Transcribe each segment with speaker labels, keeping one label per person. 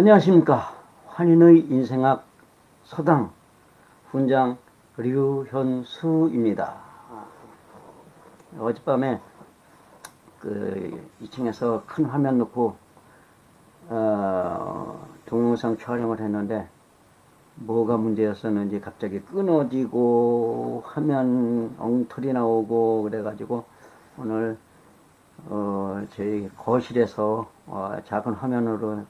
Speaker 1: 안녕하십니까. 환인의 인생학 서당 훈장 류현수입니다. 어젯밤에 2층에서 큰 화면 놓고 동영상 촬영을 했는데 뭐가 문제였었는지 갑자기 끊어지고 화면 엉터리 나오고 그래가지고 오늘 저희 거실에서 작은 화면으로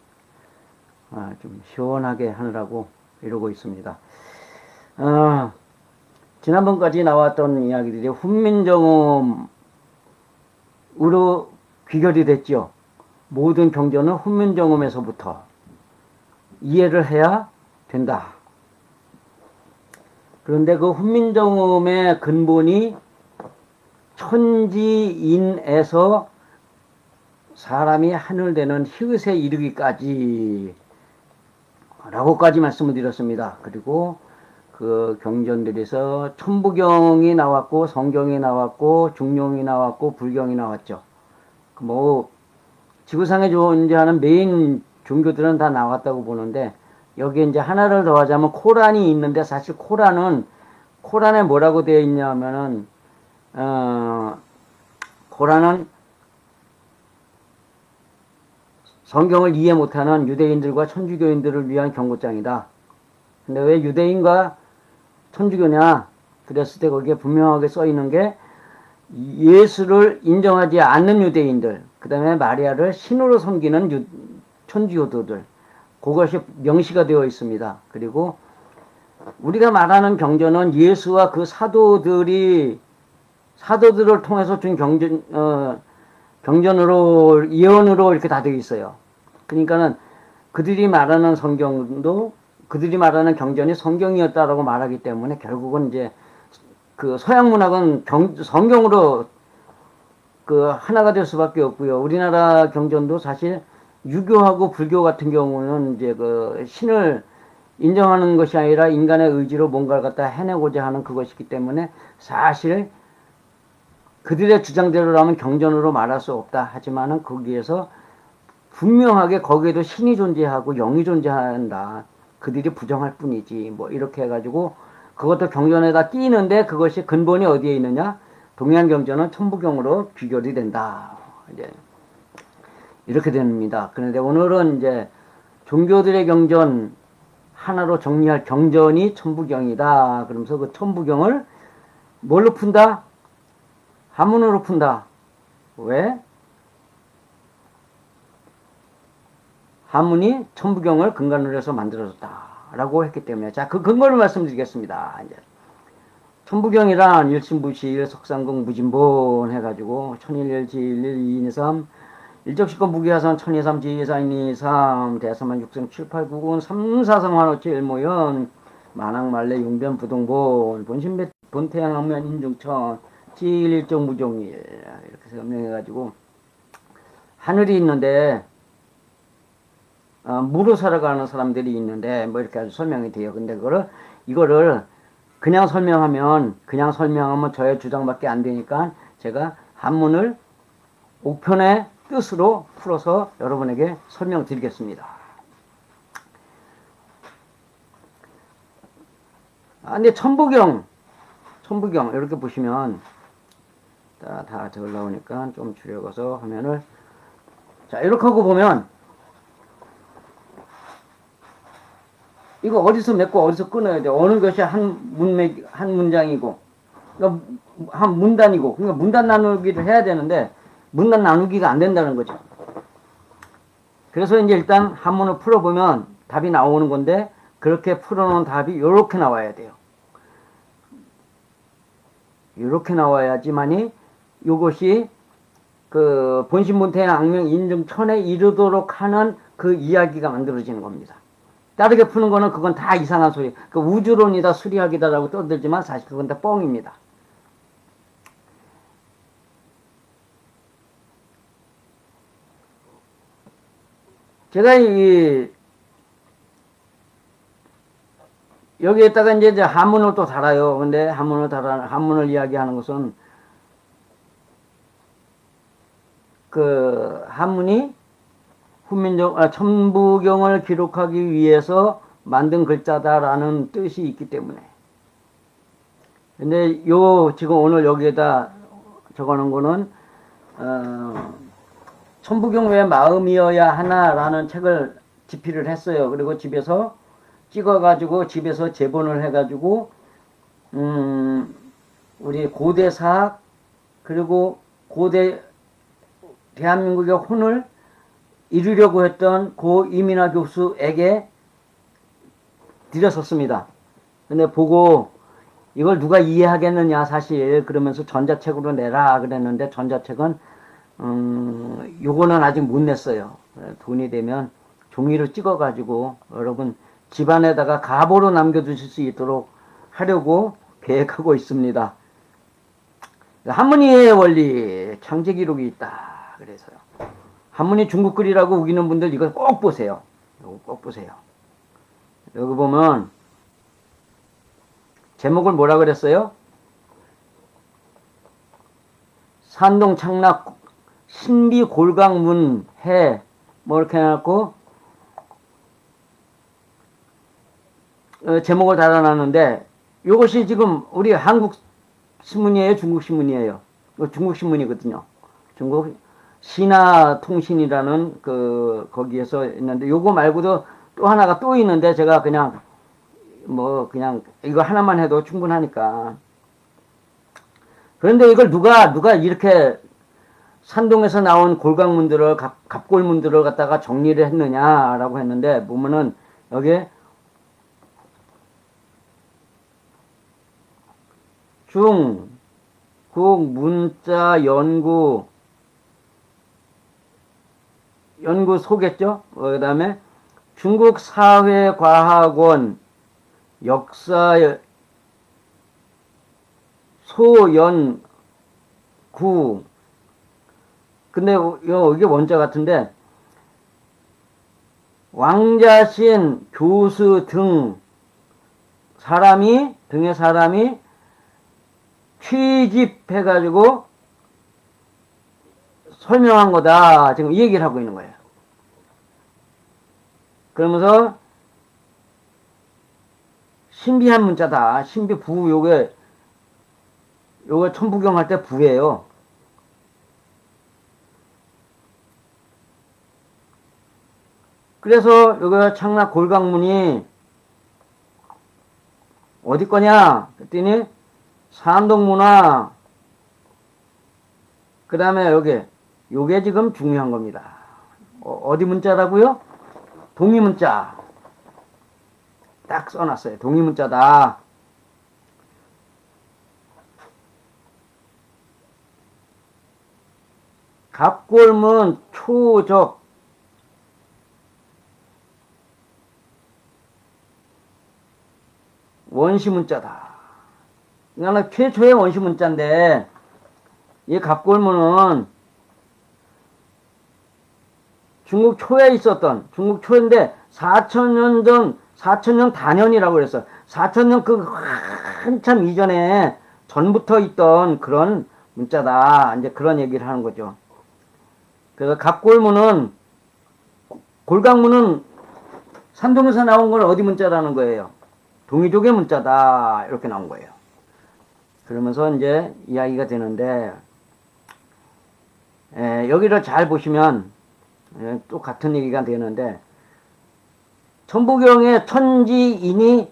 Speaker 1: 좀 시원하게 하느라고 이러고 있습니다. 지난번까지 나왔던 이야기들이 훈민정음으로 귀결이 됐죠. 모든 경전은 훈민정음에서부터 이해를 해야 된다. 그런데 그 훈민정음의 근본이 천지인에서 사람이 하늘 되는 히읗에 이르기까지 라고까지 말씀을 드렸습니다. 그리고 그 경전들에서 천부경이 나왔고 성경이 나왔고 중용이 나왔고 불경이 나왔죠. 지구상에 존재하는 메인 종교들은 다 나왔다고 보는데 여기에 이제 하나를 더 하자면 코란이 있는데 사실 코란에 뭐라고 되어 있냐면은 코란은 성경을 이해 못하는 유대인들과 천주교인들을 위한 경고장이다. 근데 왜 유대인과 천주교냐? 그랬을 때 거기에 분명하게 써 있는 게 예수를 인정하지 않는 유대인들, 그 다음에 마리아를 신으로 섬기는 천주교도들, 그것이 명시가 되어 있습니다. 그리고 우리가 말하는 경전은 예수와 그 사도들을 통해서 준 경전으로 예언으로 이렇게 다 되어 있어요. 그러니까는 그들이 말하는 성경도 그들이 말하는 경전이 성경이었다라고 말하기 때문에 결국은 이제 그 서양 문학은 성경으로 하나가 될 수밖에 없고요. 우리나라 경전도 사실 유교하고 불교 같은 경우는 이제 신을 인정하는 것이 아니라 인간의 의지로 뭔가를 갖다 해내고자 하는 그것이기 때문에 사실 그들의 주장대로라면 경전으로 말할 수 없다. 하지만은 거기에서 분명하게 거기에도 신이 존재하고 영이 존재한다. 그들이 부정할 뿐이지. 이렇게 해가지고 그것도 경전에다 띄는데 그것이 근본이 어디에 있느냐? 동양 경전은 천부경으로 귀결이 된다. 이제 이렇게 됩니다. 그런데 오늘은 이제 종교들의 경전 하나로 정리할 경전이 천부경이다. 그러면서 그 천부경을 뭘로 푼다? 한문으로 푼다. 왜? 한문이 천부경을 근간으로 해서 만들어졌다라고 했기 때문에 자, 그 근거를 말씀드리겠습니다. 이제 천부경이란 일신부시 석상공 무진본 해가지고 천일일지일일 이인이삼 일적시권 무기하선 천이삼 지이사인이삼 대사만 육성 칠팔구군 삼사성 환호치 일모연 만학말래 용변 부동본 본신배 본태양학면 인중천 지일일정 무종일 이렇게 설명해가지고 하늘이 있는데 무로 살아가는 사람들이 있는데 이렇게 아주 설명이 돼요. 근데 이거를 그냥 설명하면 저의 주장밖에 안 되니까 제가 한문을 옥편의 뜻으로 풀어서 여러분에게 설명드리겠습니다. 근데 천부경 이렇게 보시면 다 적을 나오니까 좀 줄여서 화면을 이렇게 하고 보면 이거 어디서 맺고 어디서 끊어야 돼. 어느 것이 한 문장이고, 그러니까 한 문단이고, 그러니까 문단 나누기를 해야 되는데, 문단 나누기가 안 된다는 거죠. 그래서 이제 일단 한문을 풀어보면 답이 나오는 건데, 그렇게 풀어놓은 답이 요렇게 나와야 돼요. 요렇게 나와야지만이 요것이 본신본태의 악명 인증천에 이르도록 하는 그 이야기가 만들어지는 겁니다. 다르게 푸는 거는 그건 다 이상한 소리. 우주론이다 수리학이다라고 떠들지만 사실 그건 다 뻥입니다. 제가 여기에다가 이제 한문을 또 달아요. 근데 한문을 이야기하는 것은 한문이 천부경을 기록하기 위해서 만든 글자다라는 뜻이 있기 때문에. 근데 지금 오늘 여기에다 적어놓은 거는, 천부경 왜 마음이어야 하나라는 책을 집필을 했어요. 그리고 집에서 찍어가지고, 집에서 제본을 해가지고, 우리 고대 사학, 그리고 고대 대한민국의 혼을 이루려고 했던 고 이민하 교수에게 드렸었습니다. 근데 보고 이걸 누가 이해하겠느냐 사실 그러면서 전자책으로 내라 그랬는데 전자책은 요거는 아직 못 냈어요. 돈이 되면 종이로 찍어가지고 여러분 집안에다가 가보로 남겨두실 수 있도록 하려고 계획하고 있습니다. 한문이의 원리 창제 기록이 있다. 그래서요. 한문이 중국 글이라고 우기는 분들 이거 꼭 보세요. 이거 꼭 보세요. 여기 보면 제목을 뭐라 그랬어요? 산동 창락 신비 골강문 해 뭐 이렇게 해놓고 제목을 달아놨는데 이것이 지금 우리 한국 신문이에요? 중국 신문이에요? 중국 신문이거든요. 중국 신화통신이라는 거기에서 있는데 요거 말고도 또 하나가 또 있는데 제가 그냥 이거 하나만 해도 충분하니까. 그런데 이걸 누가 이렇게 산동에서 나온 골강문들을 갑골문들을 갖다가 정리를 했느냐라고 했는데 보면은 여기에 중국 문자 연구소겠죠? 그 다음에 중국 사회과학원 역사 소연구. 근데 이게 원자 같은데 왕자신 교수 등의 사람이 취집해가지고 설명한 거다. 지금 이 얘기를 하고 있는 거예요. 그러면서 신비한 문자다. 신비부 요게 천부경 할 때 부예요. 그래서 여기 창락 골강문이 어디 거냐? 그랬더니 산동문화 그 다음에 요게 지금 중요한 겁니다. 어디 문자라고요? 동의문자. 딱 써놨어요. 동의문자다. 갑골문 초적 원시문자다. 그러니까 최초의 원시문자인데 이 갑골문은 중국 초에 있었던 중국 초인데 4천년 전 4천년 단연이라고 그랬어. 4천년 한참 이전에 전부터 있던 그런 문자다. 이제 그런 얘기를 하는 거죠. 그래서 갑골문은 골강문은 산동에서 나온 건 어디 문자라는 거예요? 동이족의 문자다. 이렇게 나온 거예요. 그러면서 이제 이야기가 되는데 여기를 잘 보시면 또 같은 얘기가 되는데 천부경의 천지인이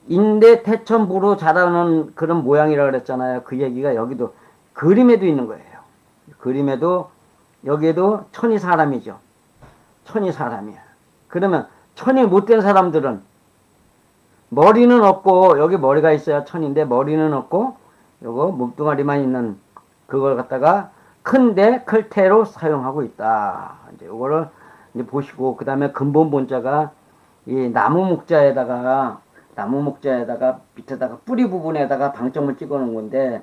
Speaker 1: 인대태천부로 자라는 그런 모양이라 그랬잖아요. 그 얘기가 여기도 그림에도 있는 거예요. 그림에도 여기에도 천이 사람이죠. 천이 사람이야. 그러면 천이 못된 사람들은 머리는 없고 여기 머리가 있어야 천인데 머리는 없고 요거 몸뚱아리만 있는 그걸 갖다가 큰데 클테로 사용하고 있다. 이제 요거를 이제 보시고 그 다음에 근본 본자가 이 나무 목자에다가 밑에다가 뿌리 부분에다가 방점을 찍어 놓은 건데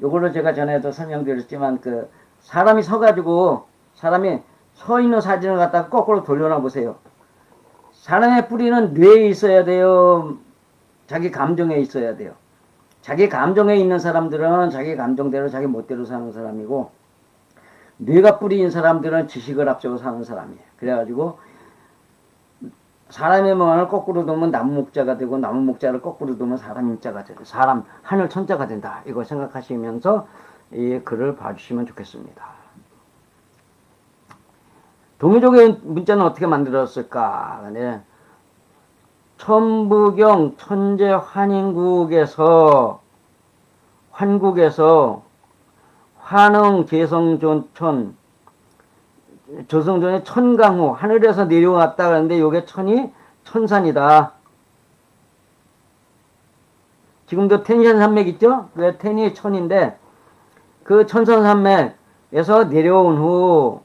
Speaker 1: 요거를 제가 전에도 설명드렸지만 그 사람이 서가지고 사람이 서 있는 사진을 갖다가 거꾸로 돌려놔 보세요. 사람의 뿌리는 뇌에 있어야 돼요. 자기 감정에 있어야 돼요. 자기 감정에 있는 사람들은 자기 감정대로 자기 멋대로 사는 사람이고 뇌가 뿌리인 사람들은 지식을 앞세워 사는 사람이에요. 그래가지고 사람의 마음을 거꾸로 두면 나무 목자가 되고 나무 목자를 거꾸로 두면 사람 인자가 되고 사람 하늘 천자가 된다. 이거 생각하시면서 이 글을 봐주시면 좋겠습니다. 동의족의 문자는 어떻게 만들었을까? 네. 천부경 천재 환인국에서 환국에서 환흥 개성존천 조성전의 천강호 하늘에서 내려왔다 그러는데 요게 천이 천산이다. 지금도 텐션산맥 있죠? 그 텐이 천인데 그 천선산맥에서 내려온 후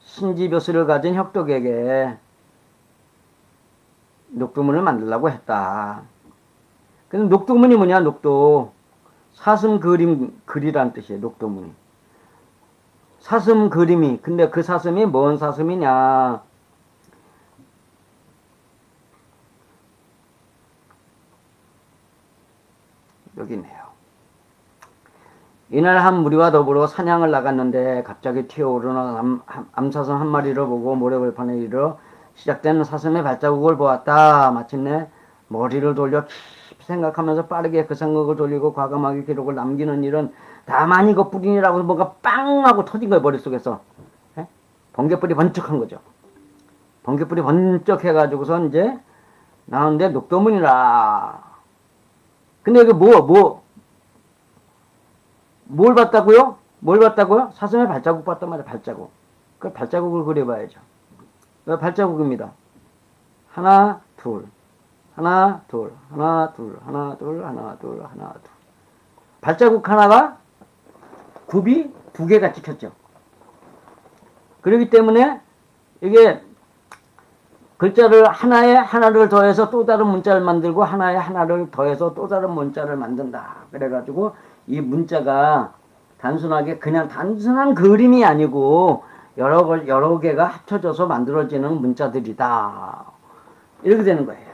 Speaker 1: 신지묘수를 가진 혁덕에게 녹두문을 만들려고 했다. 근데 녹두문이 뭐냐? 녹두 사슴 그림 글이란 뜻이에요. 녹두문이 사슴 그림이. 근데 그 사슴이 뭔 사슴이냐? 여기 있네요. 이날 한 무리와 더불어 사냥을 나갔는데 갑자기 튀어오르는 암사슴 한 마리를 보고 모래벌판에 이르러 시작되는 사슴의 발자국을 보았다. 마침내 머리를 돌려 깊이 생각하면서 빠르게 그 생각을 돌리고 과감하게 기록을 남기는 일은 다만 이것뿐이라고 뭔가 빵 하고 터진 거예요. 머릿속에서. 예? 번개불이 번쩍한 거죠. 번개불이 번쩍해가지고서 이제 나오는데 녹도문이라. 근데 이게 뭘 봤다고요? 뭘 봤다고요? 사슴의 발자국 봤단 말이에요. 발자국. 그 발자국을 그려봐야죠. 발자국입니다. 하나, 둘, 하나, 둘, 하나, 둘, 하나, 둘, 하나, 둘, 하나, 둘. 발자국 하나가 굽이 두 개가 찍혔죠. 그렇기 때문에 이게 글자를 하나에 하나를 더해서 또 다른 문자를 만들고 하나에 하나를 더해서 또 다른 문자를 만든다. 그래가지고 이 문자가 단순하게 그냥 단순한 그림이 아니고 여러 개가 합쳐져서 만들어지는 문자들이다. 이렇게 되는 거예요.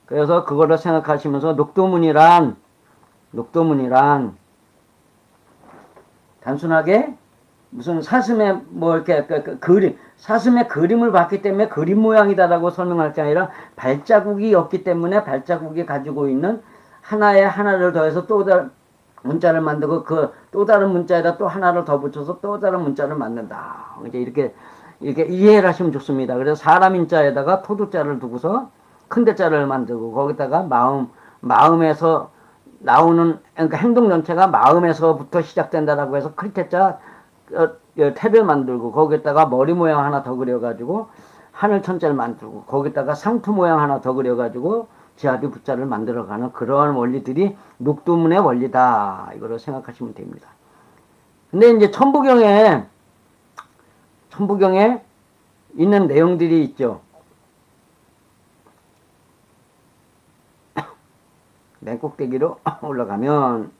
Speaker 1: 그래서 그거를 생각하시면서 녹도문이란 단순하게 무슨 사슴의 뭐 이렇게 그림, 사슴의 그림을 봤기 때문에 그림 모양이다라고 설명할 게 아니라 발자국이 없기 때문에 발자국이 가지고 있는 하나에 하나를 더해서 또 다른 문자를 만들고 그 또 다른 문자에다 또 하나를 더 붙여서 또 다른 문자를 만든다. 이제 이렇게 이해를 하시면 좋습니다. 그래서 사람 인자에다가 토두자를 두고서 큰 대자를 만들고 거기다가 마음에서 나오는 그러니까 행동 전체가 마음에서부터 시작된다라고 해서 클테자 태를 만들고 거기다가 머리 모양 하나 더 그려가지고 하늘 천자를 만들고 거기다가 상투 모양 하나 더 그려가지고 지하비 부자를 만들어가는 그러한 원리들이 녹두문의 원리다. 이거를 생각하시면 됩니다. 근데 이제 천부경에 있는 내용들이 있죠. 맨 꼭대기로 올라가면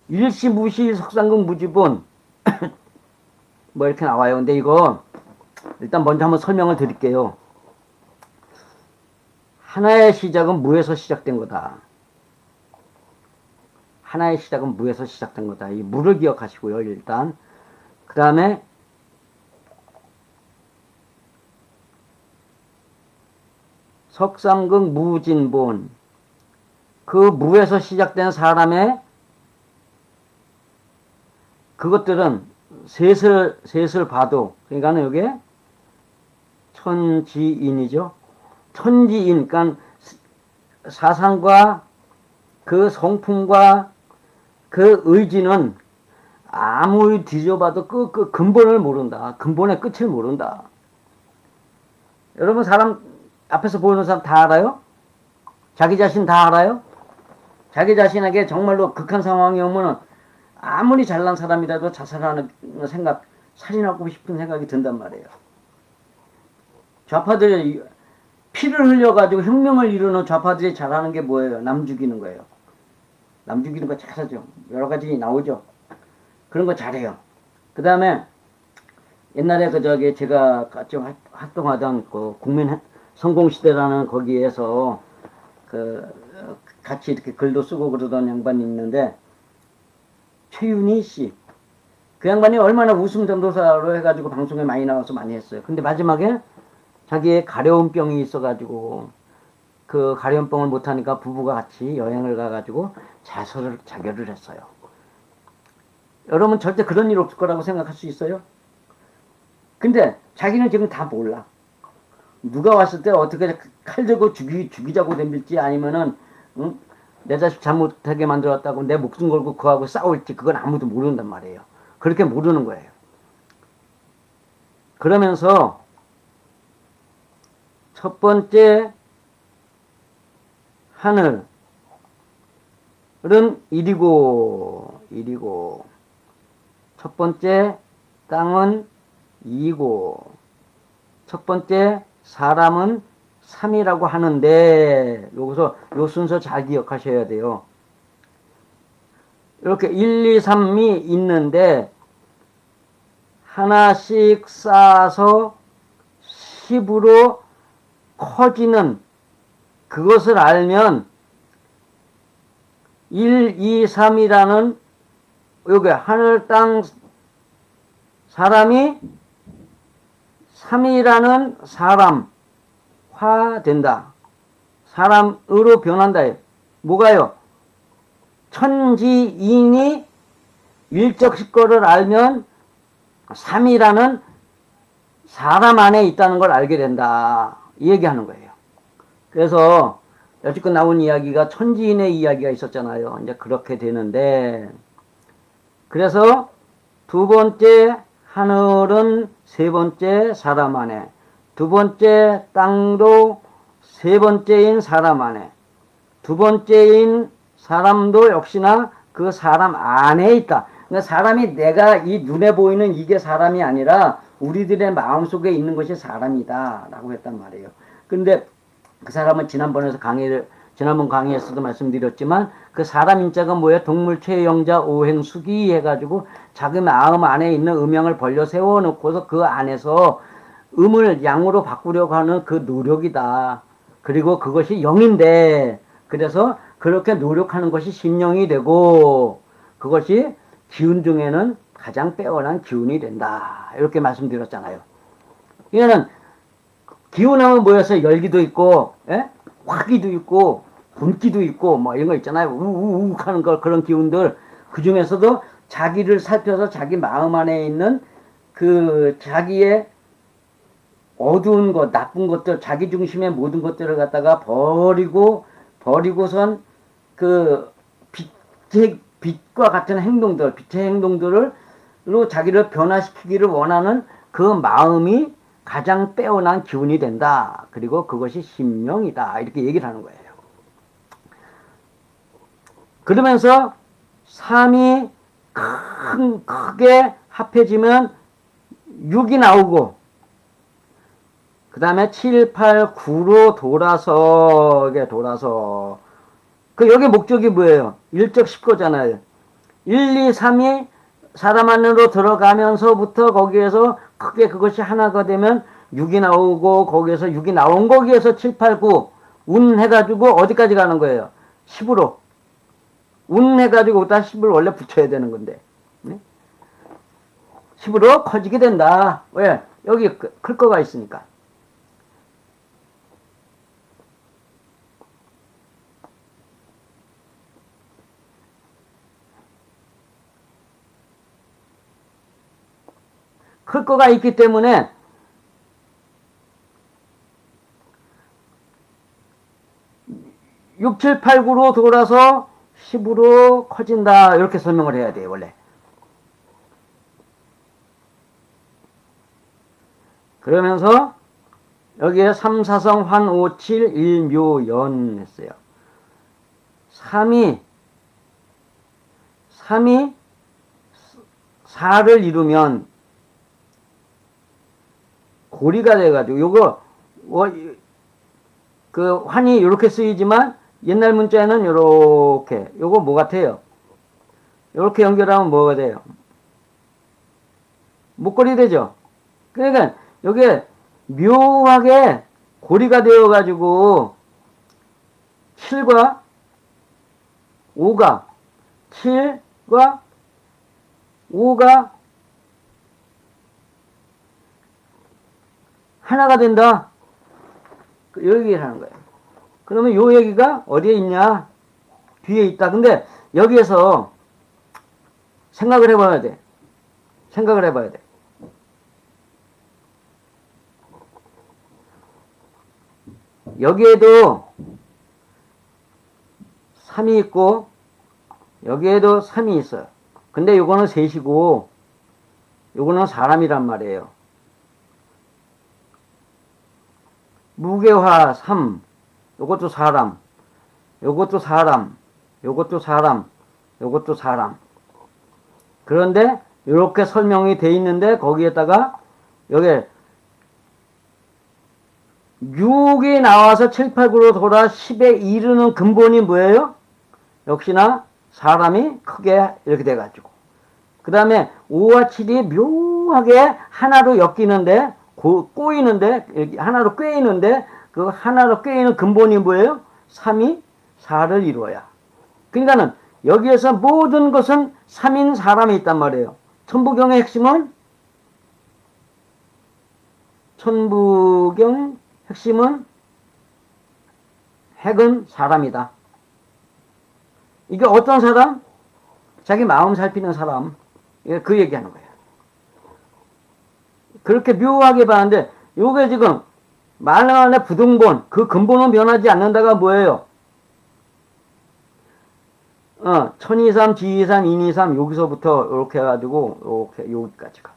Speaker 1: 일시 무시 석상극 무지본 뭐 이렇게 나와요. 근데 이거 일단 먼저 한번 설명을 드릴게요. 하나의 시작은 무에서 시작된 거다. 하나의 시작은 무에서 시작된 거다. 이 무를 기억하시고요. 일단 그 다음에 석상극 무진본 그 무에서 시작된 사람의 그것들은 셋을 봐도 그러니까는 이게 천지인이죠. 천지인 그러니까 사상과 그 성품과 그 의지는 아무리 뒤져봐도 그 근본을 모른다. 근본의 끝을 모른다. 여러분 사람 앞에서 보이는 사람 다 알아요? 자기 자신 다 알아요? 자기 자신에게 정말로 극한 상황이 오면은 아무리 잘난 사람이라도 자살하는 생각, 살인하고 싶은 생각이 든단 말이에요. 좌파들이 피를 흘려가지고 혁명을 이루는 좌파들이 잘하는 게 뭐예요? 남 죽이는 거예요. 남 죽이는 거 잘하죠. 여러 가지 나오죠. 그런 거 잘해요. 그 다음에 옛날에 제가 같이 활동하던 그 국민 성공시대라는 거기에서 같이 이렇게 글도 쓰고 그러던 양반이 있는데, 최윤희 씨. 그 양반이 얼마나 웃음 전도사로 해가지고 방송에 많이 나와서 많이 했어요. 근데 마지막에 자기의 가려운 병이 있어가지고, 그 가려운 병을 못하니까 부부가 같이 여행을 가가지고 자결을 했어요. 여러분 절대 그런 일 없을 거라고 생각할 수 있어요? 근데 자기는 지금 다 몰라. 누가 왔을 때 어떻게 칼 들고 죽이자고 덤빌지, 아니면은 응? 내 자식 잘못하게 만들었다고 내 목숨 걸고 그하고 싸울지, 그건 아무도 모른단 말이에요. 그렇게 모르는 거예요. 그러면서 첫 번째 하늘은 일이고 첫 번째 땅은 이고 첫 번째 사람은 3이라고 하는데, 여기서 요 순서 잘 기억하셔야 돼요. 이렇게 1, 2, 3이 있는데 하나씩 쌓아서 10으로 커지는 그것을 알면 1, 2, 3이라는 여기 하늘, 땅, 사람이 3이라는 사람화 된다. 사람으로 변한다. 뭐가요? 천지인이 일적식거를 알면 3이라는 사람 안에 있다는 걸 알게 된다. 이 얘기하는 거예요. 그래서 여지껏 나온 이야기가 천지인의 이야기가 있었잖아요. 이제 그렇게 되는데, 그래서 두 번째 하늘은 세 번째 사람 안에, 두 번째 땅도 세 번째인 사람 안에, 두 번째인 사람도 역시나 그 사람 안에 있다. 그러니까 사람이 내가 이 눈에 보이는 이게 사람이 아니라 우리들의 마음속에 있는 것이 사람이다 라고 했단 말이에요. 근데 그 사람은 지난번 강의에서도 말씀드렸지만, 그 사람 인자가 뭐예요? 동물 최영자 오행수기 해가지고 자기 마음 안에 있는 음양을 벌려 세워놓고서 그 안에서 음을 양으로 바꾸려고 하는 그 노력이다. 그리고 그것이 영인데, 그래서 그렇게 노력하는 것이 신령이 되고, 그것이 기운 중에는 가장 빼어난 기운이 된다. 이렇게 말씀드렸잖아요. 이거는 기운하면 뭐였어요? 열기도 있고, 예? 화기도 있고, 분기도 있고, 뭐 이런 거 있잖아요. 우우우 하는 거, 그런 기운들. 그 중에서도 자기를 살펴서 자기 마음 안에 있는 그 자기의 어두운 것, 나쁜 것들, 자기 중심의 모든 것들을 갖다가 버리고선 그 빛과 같은 행동들, 빛의 행동들로 자기를 변화시키기를 원하는 그 마음이 가장 빼어난 기운이 된다. 그리고 그것이 심령이다. 이렇게 얘기를 하는 거예요. 그러면서 3이 크게 합해지면 6이 나오고, 그 다음에 7, 8, 9로 돌아서 그 여기 목적이 뭐예요? 일적 10거잖아요. 1, 2, 3이 사람 안으로 들어가면서부터 거기에서 크게 그것이 하나가 되면 6이 나오고, 거기에서 6이 나온 거기에서 7, 8, 9 운해가지고 어디까지 가는 거예요? 10으로 운해가지고 다 10을 원래 붙여야 되는 건데, 네? 10으로 커지게 된다. 왜? 여기 클 거가 있으니까. 클 거가 있기 때문에 육, 7, 8, 9로 돌아서 10으로 커진다. 이렇게 설명을 해야 돼요, 원래. 그러면서 여기에 3, 4성, 환, 5, 7, 1, 묘, 연 했어요. 3이 4를 이루면 고리가 돼가지고, 요거 그 환이 이렇게 쓰이지만 옛날 문자에는 요렇게, 요거 뭐 같아요? 요렇게 연결하면 뭐가 돼요? 목걸이 되죠? 그러니까 요게 묘하게 고리가 되어가지고 7과 5가 7과 5가 하나가 된다. 요 얘기를 하는 거예요. 그러면 요 얘기가 어디에 있냐? 뒤에 있다. 근데 여기에서 생각을 해봐야 돼. 생각을 해봐야 돼. 여기에도 3이 있고 여기에도 3이 있어요. 근데 요거는 셋이고 요거는 사람이란 말이에요. 무게화 3, 요것도 사람, 요것도 사람, 요것도 사람, 요것도 사람. 그런데 이렇게 설명이 돼 있는데 거기에다가 여기 6이 나와서 7, 8, 9로 돌아 10에 이르는 근본이 뭐예요? 역시나 사람이 크게 이렇게 돼가지고 그 다음에 5와 7이 묘하게 하나로 엮이는데 꼬이는데 이렇게 하나로 꿰이는데 그 하나로 꿰이는 근본이 뭐예요? 3이 4를 이루어야. 그러니까는 여기에서 모든 것은 3인 사람이 있단 말이에요. 천부경의 핵심은 핵은 사람이다. 이게 어떤 사람? 자기 마음 살피는 사람. 그 얘기하는 거예요. 그렇게 묘하게 봤는데 요게 지금 말랑한의 부등본 그 근본은 변하지 않는다가 뭐예요? 1023, 지23, 인이삼 여기서부터 이렇게 해가지고 이렇게 여기까지가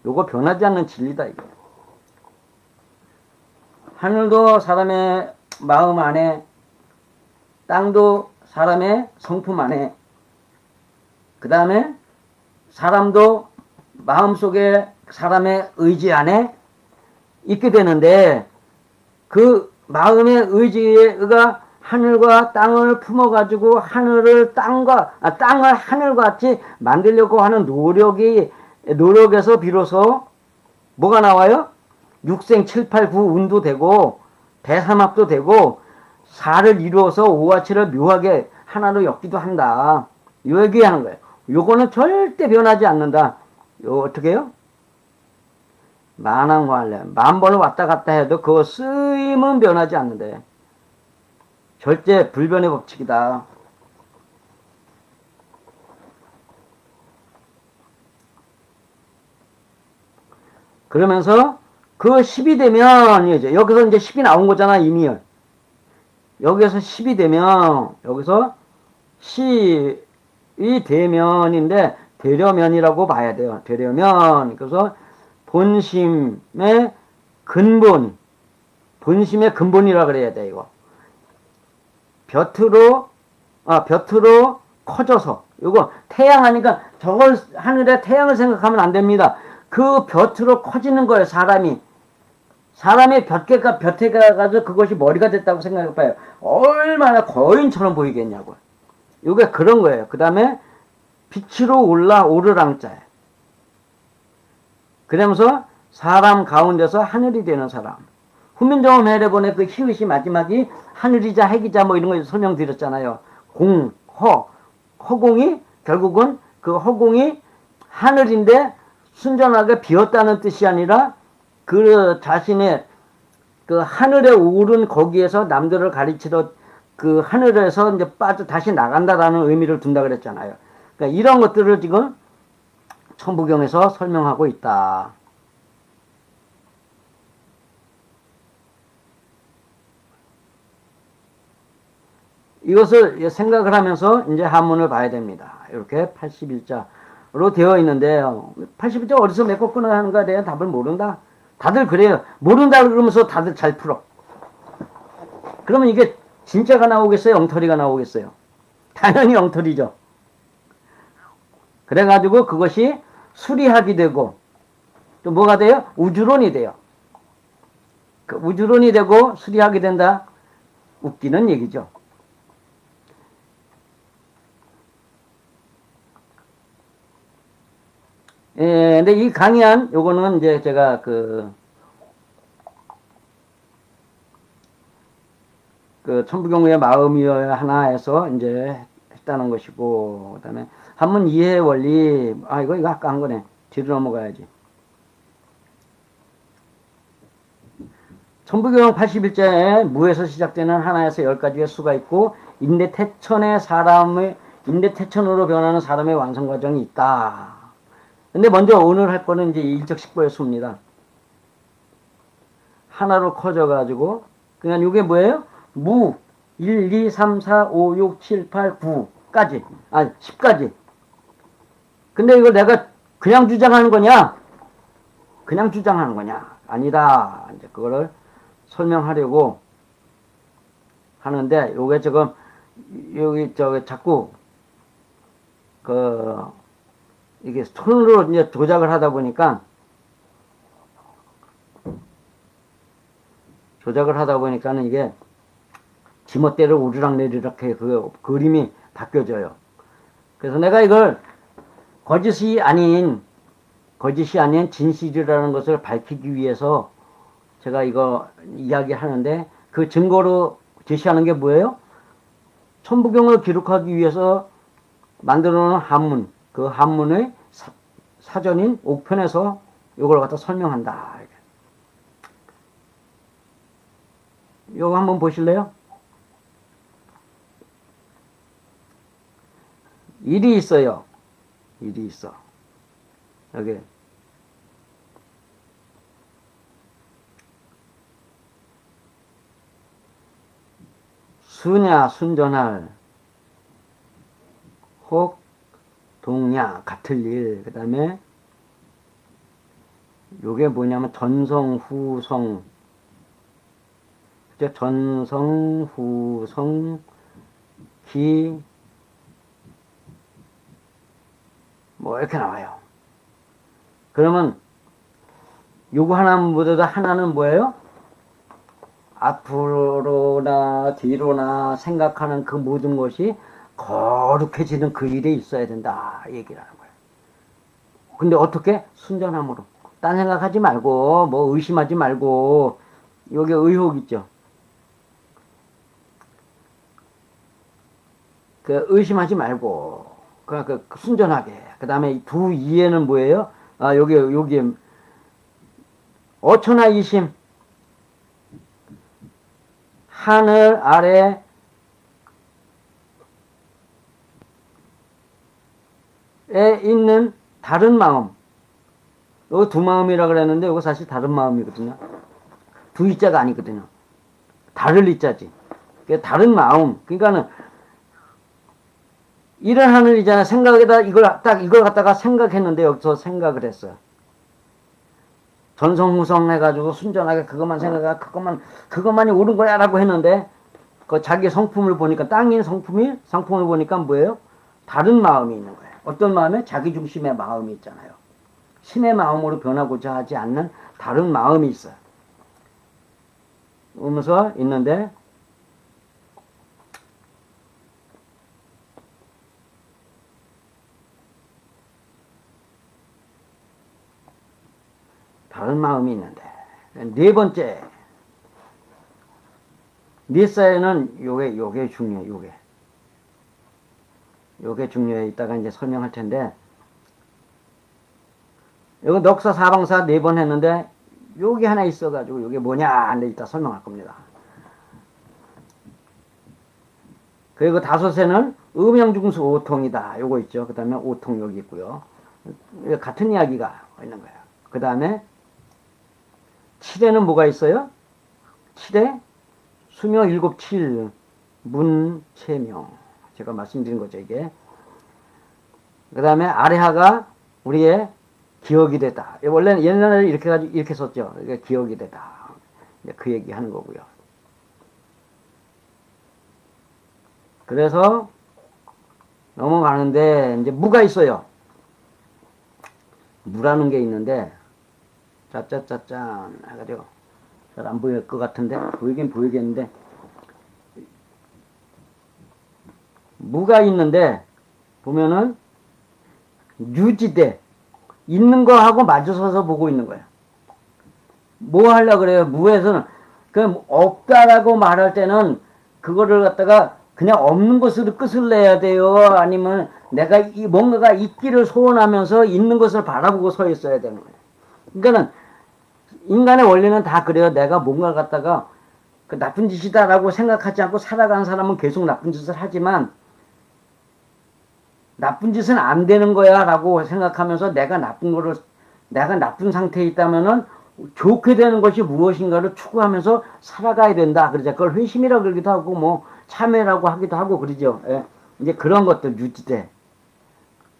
Speaker 1: 요거 변하지 않는 진리다 이게. 하늘도 사람의 마음 안에, 땅도 사람의 성품 안에, 그 다음에 사람도 마음속에 사람의 의지 안에 있게 되는데 그 마음의 의지가 하늘과 땅을 품어가지고 하늘을 땅을 하늘같이 만들려고 하는 노력에서 비로소 뭐가 나와요? 6생 7, 8, 9 운도 되고 대삼합도 되고 4를 이루어서 5와 7을 묘하게 하나로 엮기도 한다. 요 얘기하는 거예요. 요거는 절대 변하지 않는다. 요 어떻게 해요? 만왕활래 만 번을 왔다 갔다 해도 그 쓰임은 변하지 않는데 절대 불변의 법칙이다. 그러면서 그 10이 되면 이제 여기서 이제 10이 나온 거잖아 이미. 여기서 10이 되면 여기서 10이 되면인데 되려면이라고 봐야 돼요. 되려면 그래서 본심의 근본이라 그래야 돼 이거. 벼트로 커져서 요거 태양 하니까 저걸 하늘에 태양을 생각하면 안 됩니다. 그 벼트로 커지는 거예요. 사람이 벼트에 가서 그것이 머리가 됐다고 생각해봐요. 얼마나 거인처럼 보이겠냐고. 요게 그런 거예요. 그 다음에 빛으로 오르랑자예요. 그러면서 사람 가운데서 하늘이 되는 사람. 후면정음 해례본의 그 히읗이 마지막이 하늘이자 핵이자 뭐 이런 거 설명드렸잖아요. 허공이 결국은 그 허공이 하늘인데 순전하게 비었다는 뜻이 아니라 그 자신의 그 하늘에 오른 거기에서 남들을 가르치러 그 하늘에서 이제 다시 나간다라는 의미를 둔다 그랬잖아요. 그러니까 이런 것들을 지금 천부경에서 설명하고 있다. 이것을 생각을 하면서 이제 한문을 봐야 됩니다. 이렇게 81자로 되어 있는데요. 81자 어디서 메꿔 끊어야 하는가에 대한 답을 모른다. 다들 그래요. 모른다 그러면서 다들 잘 풀어. 그러면 이게 진짜가 나오겠어요? 엉터리가 나오겠어요? 당연히 엉터리죠. 그래가지고 그것이 수리학이 되고 또 뭐가 돼요? 우주론이 돼요. 그 우주론이 되고 수리학이 된다. 웃기는 얘기죠. 근데 이 강의한 요거는 이제 제가 그 천부경의 마음이어야 하나 해서 이제 했다는 것이고, 그다음에 한문 이해 원리, 이거 아까 한 거네. 뒤로 넘어가야지. 천부경 81자에 무에서 시작되는 하나에서 10가지의 수가 있고, 인대태천으로 변하는 사람의 완성 과정이 있다. 근데 먼저 오늘 할 거는 이제 일적식보의 수입니다. 하나로 커져가지고, 그냥 이게 뭐예요? 무, 1, 2, 3, 4, 5, 6, 7, 8, 9까지. 10까지. 근데 이걸 내가 그냥 주장하는 거냐? 그냥 주장하는 거냐? 아니다. 이제 그거를 설명하려고 하는데, 요게 지금, 여기, 자꾸, 이게 손으로 이제 조작을 하다 보니까, 는 이게 지멋대로 오르락내리락 해. 그 그림이 바뀌어져요. 그래서 내가 이걸 거짓이 아닌 진실이라는 것을 밝히기 위해서 제가 이거 이야기하는데, 그 증거로 제시하는 게 뭐예요? 천부경을 기록하기 위해서 만들어 놓은 한문, 그 한문의 사전인 옥편에서 이걸 갖다 설명한다. 이거 한번 보실래요? 일이 있어요. 일이 있어. 여기. 수냐, 순전할. 혹, 동냐, 같을 일. 그 다음에, 요게 뭐냐면, 전성, 후성. 전성, 후성, 기, 뭐 이렇게 나와요. 그러면 요거 하나보다 하나는 뭐예요? 앞으로나 뒤로나 생각하는 그 모든 것이 거룩해지는 그 일에 있어야 된다, 얘기를 하는 거예요. 근데 어떻게? 순전함으로. 딴 생각하지 말고, 뭐 의심하지 말고. 여기 의혹 있죠. 그 의심하지 말고, 그 순전하게. 그 다음에 두 이해는 뭐예요? 여기 어처나 이심. 하늘 아래 에 있는 다른 마음. 이거 두 마음이라 그랬는데 이거 사실 다른 마음이거든요. 두 이자가 아니거든요. 다를 이자지. 다른 마음. 그러니까는 이런 하늘이잖아. 생각에다 이걸 갖다가 생각했는데 여기서 생각을 했어요. 전성후성 해가지고 순전하게 그것만 생각해, 그것만이 옳은 거야 라고 했는데, 그 자기 성품을 보니까, 땅인 성품을 보니까 뭐예요? 다른 마음이 있는 거예요. 어떤 마음에? 자기 중심의 마음이 있잖아요. 신의 마음으로 변하고자 하지 않는 다른 마음이 있어요. 오면서 있는데, 다른 마음이 있는데, 네 번째, 니사에는 요게 중요해, 요게 중요해. 이따가 이제 설명할 텐데, 요거 넉사 사방사 4번 했는데, 요게 하나 있어가지고, 요게 뭐냐, 하는데 이따 설명할 겁니다. 그리고 다섯에는 음양중수 오통이다. 요거 있죠. 그 다음에 오통 여기 있고요. 같은 이야기가 있는 거예요. 그 다음에, 7에는 뭐가 있어요? 7에 수명 7, 7, 문, 체명. 제가 말씀드린 거죠, 이게. 그 다음에 아래하가 우리의 기억이 되다. 원래는 옛날에 이렇게 썼죠. 이게 기억이 되다. 그 얘기 하는 거고요. 그래서 넘어가는데, 이제 무가 있어요. 무라는 게 있는데, 짜짜짜짠 해가지고 잘 안 보일 것 같은데 보이긴 보이겠는데, 무가 있는데 보면은 유지대 있는 거하고 마주서서 보고 있는 거예요. 뭐 하려고 그래요? 무에서는 그 없다라고 말할 때는 그거를 갖다가 그냥 없는 것으로 끝을 내야 돼요? 아니면 내가 뭔가가 있기를 소원하면서 있는 것을 바라보고 서 있어야 되는 거예요. 그러니까는 인간의 원리는 다 그래요. 내가 뭔가 갖다가 그 나쁜 짓이다라고 생각하지 않고 살아가는 사람은 계속 나쁜 짓을 하지만 나쁜 짓은 안 되는 거야 라고 생각하면서 내가 나쁜 상태에 있다면은 좋게 되는 것이 무엇인가를 추구하면서 살아가야 된다. 그러죠. 그걸 회심이라고 그러기도 하고, 뭐, 참회라고 하기도 하고, 그러죠. 예. 이제 그런 것들 유지돼.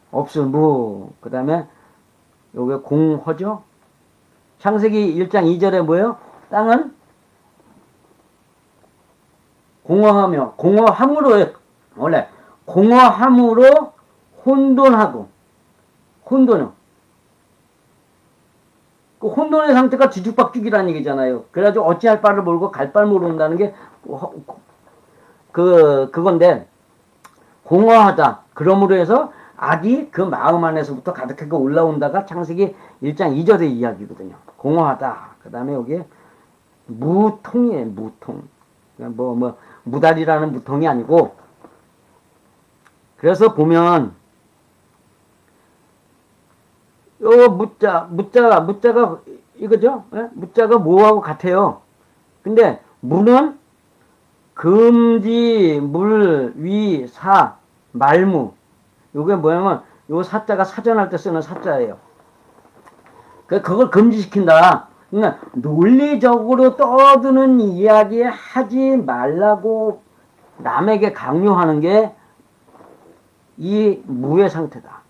Speaker 1: 없으무. 그 다음에, 요게 공허죠. 창세기 1장 2절에 뭐예요? 땅은 공허하며, 공허함으로, 원래, 공허함으로 혼돈하고, 혼돈은 그 혼돈의 상태가 뒤죽박죽이라는 얘기잖아요. 그래가지고 어찌할 바를 모르고 갈 바를 모른다는 게 그건데 공허하다. 그러므로 해서 악이 그 마음 안에서부터 가득하게 올라온다가 창세기 1장 2절의 이야기거든요. 공허하다. 그 다음에 여기에 무통이에요. 무통. 무달이라는 무통이 아니고 그래서 보면 요 무자가 이거죠? 예? 무자가 뭐하고 같아요? 근데 무는 금지, 물, 위, 사, 말무. 요게 뭐냐면 요 사자가 사전할 때 쓰는 사자예요. 그걸 금지시킨다. 그러니까 논리적으로 떠드는 이야기 하지 말라고 남에게 강요하는 게 이 무의 상태다.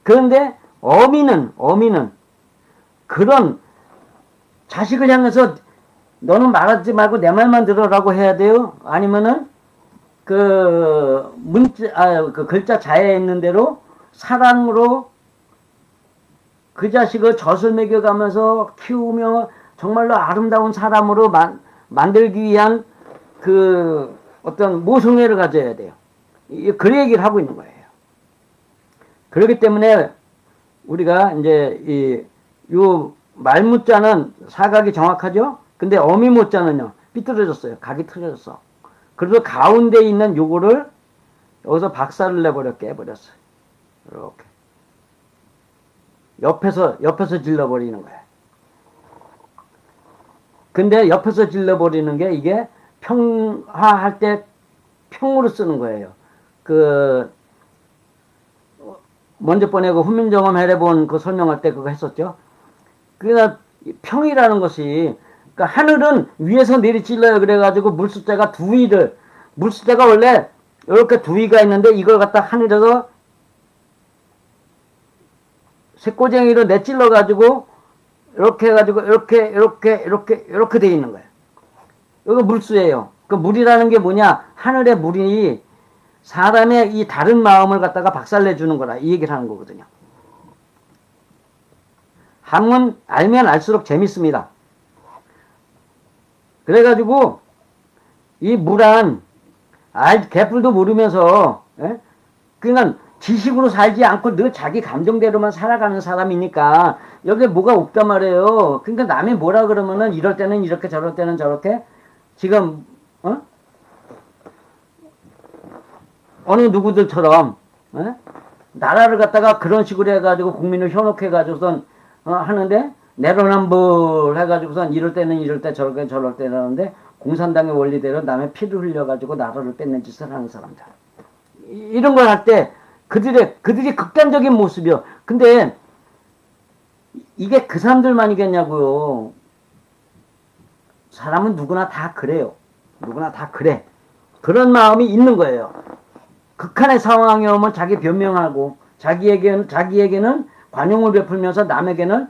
Speaker 1: 그런데 어미는 그런 자식을 향해서 너는 말하지 말고 내 말만 들어라고 해야 돼요? 아니면은 그 글자 자에 있는 대로 사랑으로 그 자식을 젖을 먹여가면서 키우며 정말로 아름다운 사람으로 만들기 위한 그 어떤 모성애를 가져야 돼요. 그 얘기를 하고 있는 거예요. 그렇기 때문에 우리가 이제 요 말무자는 사각이 정확하죠? 근데 어미무자는요 삐뚤어졌어요. 각이 틀어졌어. 그래서 가운데 있는 요거를 여기서 박살을 내버려 깨버렸어요. 이렇게 옆에서 질러버리는 거예요. 근데 옆에서 질러버리는 게 이게 평화할 때 평으로 쓰는 거예요. 먼저 번에 그 훈민정음 해례본 그 설명할 때 그거 했었죠. 그러니까 평이라는 것이, 그러니까 하늘은 위에서 내리찔러요. 그래가지고 물숫대가 물숫대가 원래 이렇게 두 위가 있는데 이걸 갖다 하늘에서 쇠꼬쟁이로 내찔러가지고 이렇게 해가지고 이렇게 돼 있는 거예요. 이거 물수예요. 그 물이라는 게 뭐냐? 하늘의 물이 사람의 이 다른 마음을 갖다가 박살내주는 거라 이 얘기를 하는 거거든요. 한문 알면 알수록 재밌습니다. 그래가지고 이 무란 개뿔도 모르면서 그냥 지식으로 살지 않고 늘 자기 감정대로만 살아가는 사람이니까 여기에 뭐가 없단 말이에요. 그러니까 남이 뭐라 그러면은 이럴 때는 이렇게 저럴 때는 저렇게 지금 어느 누구들처럼 나라를 갖다가 그런 식으로 해가지고 국민을 현혹해가지고선 하는데 내로남불 해가지고선 이럴 때는 이럴 때 저럴 때 하는데 공산당의 원리대로 남의 피를 흘려가지고 나라를 뺏는 짓을 하는 사람들 이런 걸 할 때 그들이 극단적인 모습이요. 근데 이게 그 사람들만이겠냐고요. 사람은 누구나 다 그래요. 누구나 다 그래. 그런 마음이 있는 거예요. 극한의 상황이 오면 자기 변명하고 자기에게는 관용을 베풀면서 남에게는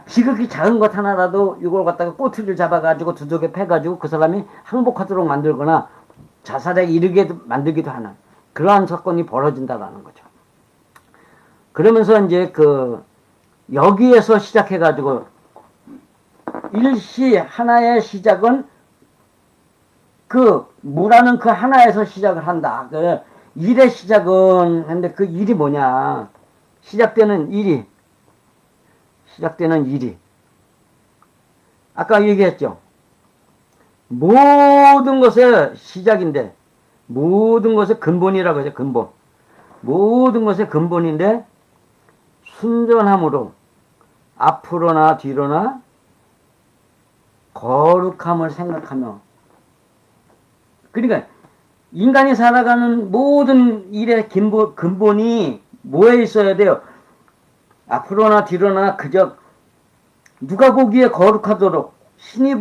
Speaker 1: 지극히 작은 것 하나라도 이걸 갖다가 꼬투리를 잡아가지고 두둑에 패가지고 그 사람이 항복하도록 만들거나 자살에 이르게 만들기도 하는 그러한 사건이 벌어진다라는 거죠. 그러면서 이제 여기에서 시작해가지고 일시 하나의 시작은 무라는 그 하나에서 시작을 한다. 일의 시작은, 근데 그 일이 뭐냐. 시작되는 일이. 아까 얘기했죠. 모든 것의 시작인데, 모든 것의 근본이라고 하죠. 근본. 모든 것의 근본인데 순전함으로 앞으로나 뒤로나 거룩함을 생각하며, 그러니까 인간이 살아가는 모든 일의 근본이 뭐에 있어야 돼요? 앞으로나 뒤로나 그저 누가 보기에 거룩하도록, 신이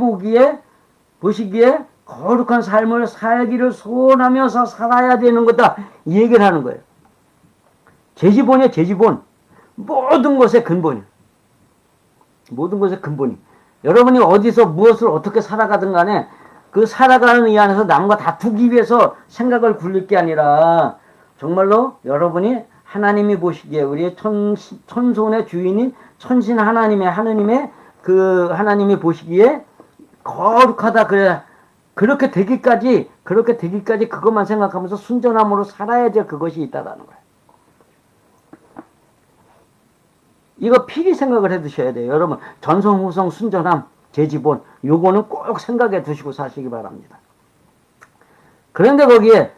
Speaker 1: 보시기에 거룩한 삶을 살기를 소원하면서 살아야 되는 거다, 이 얘기를 하는 거예요. 제지본이에요. 제지본. 모든 것의 근본이. 모든 것의 근본이. 여러분이 어디서 무엇을 어떻게 살아가든 간에 그 살아가는 이 안에서 남과 다투기 위해서 생각을 굴릴 게 아니라 정말로 여러분이 하나님이 보시기에, 우리 천손의 주인인 천신 하나님의 그 하나님이 보시기에 거룩하다, 그래, 그렇게 되기까지 그것만 생각하면서 순전함으로 살아야 될 그것이 있다라는 거예요. 이거 필히 생각을 해 두셔야 돼요. 여러분, 전성후성 순전함, 제지본, 요거는 꼭 생각해 두시고 사시기 바랍니다. 그런데 거기에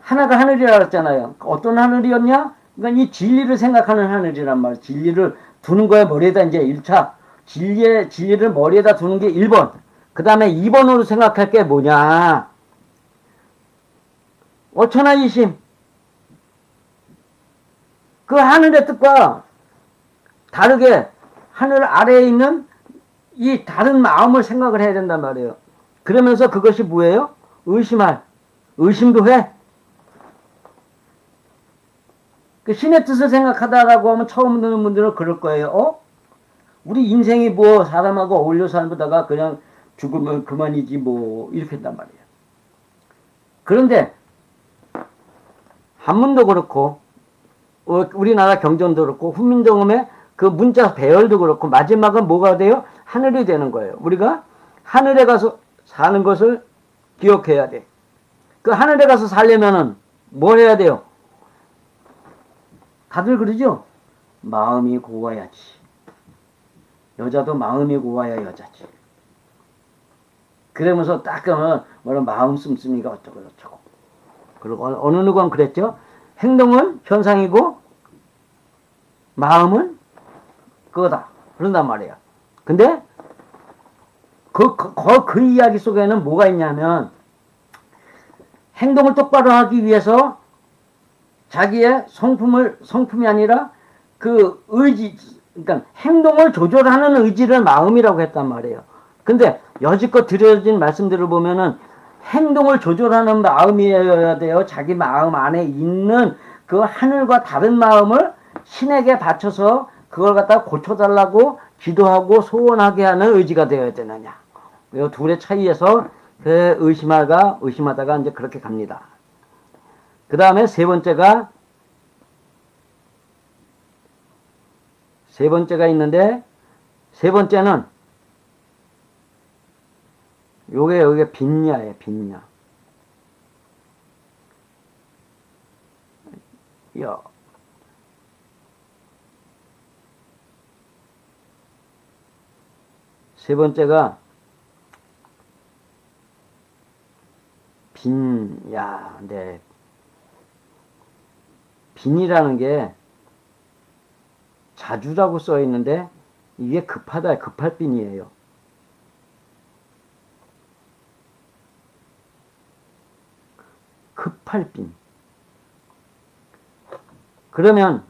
Speaker 1: 하나가 하늘이라고 했잖아요. 어떤 하늘이었냐? 그러니까 이 진리를 생각하는 하늘이란 말이에요. 진리를 두는 거에 머리에다 이제 1차, 진리를 머리에다 두는 게 1번. 그 다음에 2번으로 생각할 게 뭐냐? 천하이심. 그 하늘의 뜻과 다르게 하늘 아래에 있는 이 다른 마음을 생각을 해야 된단 말이에요. 그러면서 그것이 뭐예요? 의심도 해. 그 신의 뜻을 생각하다라고 하면 처음 듣는 분들은 그럴 거예요. 우리 인생이 뭐 사람하고 어울려 살다가 그냥 죽으면 그만이지 뭐, 이렇게 한단 말이에요. 그런데 한문도 그렇고 우리나라 경전도 그렇고 훈민정음의 그 문자 배열도 그렇고 마지막은 뭐가 돼요? 하늘이 되는 거예요. 우리가 하늘에 가서 사는 것을 기억해야 돼. 그 하늘에 가서 살려면은 뭘 해야 돼요? 다들 그러죠? 마음이 고와야지. 여자도 마음이 고와야 여자지. 그러면서 딱 그러면 뭐라 마음 씀씀이가 어쩌고 저쩌고. 그리고 어느 누구는 그랬죠? 행동은 현상이고 마음은 그거다. 그런단 말이에요. 근데 그 이야기 속에는 뭐가 있냐면, 행동을 똑바로 하기 위해서 자기의 성품이 아니라 그 의지, 그러니까 행동을 조절하는 의지를 마음이라고 했단 말이에요. 근데 여지껏 드려진 말씀들을 보면은 행동을 조절하는 마음이어야 돼요. 자기 마음 안에 있는 그 하늘과 다른 마음을 신에게 바쳐서 그걸 갖다 고쳐달라고 기도하고 소원하게 하는 의지가 되어야 되느냐. 이 둘의 차이에서 그 의심하다가 이제 그렇게 갑니다. 그 다음에 세 번째가 있는데, 세 번째는 요게 빈야예요. 빈야. 세 번째가 빈야. 네. 빈이라는 게 자주라고 써 있는데 이게 급하다, 급할 빈이에요. 급할 빈. 그러면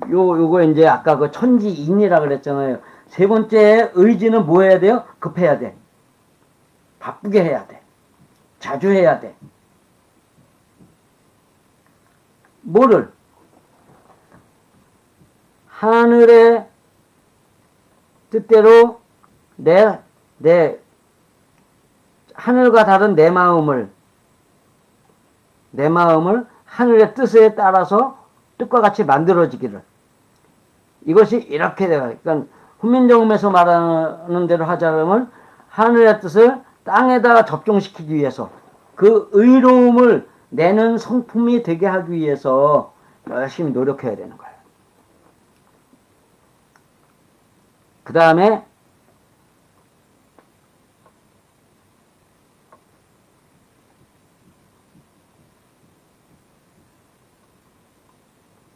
Speaker 1: 요거 이제 아까 그 천지인이라 그랬잖아요. 세 번째 의지는 뭐 해야 돼요? 급해야 돼. 바쁘게 해야 돼. 자주 해야 돼. 뭐를? 하늘의 뜻대로 내 하늘과 다른 내 마음을 하늘의 뜻에 따라서 뜻과 같이 만들어지기를. 이것이 이렇게 돼요. 그러니까 훈민정음에서 말하는 대로 하자면 하늘의 뜻을 땅에다가 접종시키기 위해서, 그 의로움을 내는 성품이 되게 하기 위해서 열심히 노력해야 되는 거예요. 그 다음에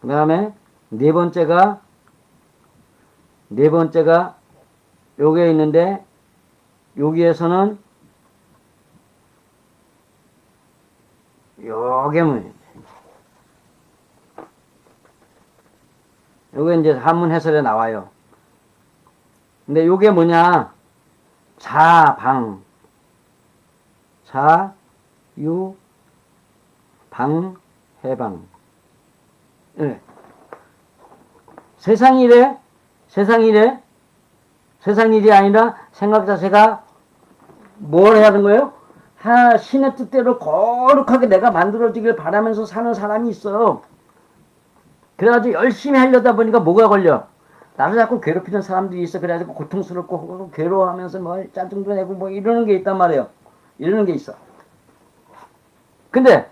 Speaker 1: 그 다음에 네 번째가 요게 있는데, 여기에서는 요게 뭐예요? 요게 이제 한문 해설에 나와요. 근데 요게 뭐냐? 자방, 자유, 방, 해방. 네. 세상 일이 아니라 생각 자체가 뭘 해야 하는 거예요? 신의 뜻대로 거룩하게 내가 만들어지길 바라면서 사는 사람이 있어. 그래가지고 열심히 하려다 보니까 뭐가 걸려? 나를 자꾸 괴롭히는 사람들이 있어. 그래가지고 고통스럽고 괴로워하면서 뭐 짜증도 내고 뭐 이러는 게 있단 말이에요. 이러는 게 있어. 근데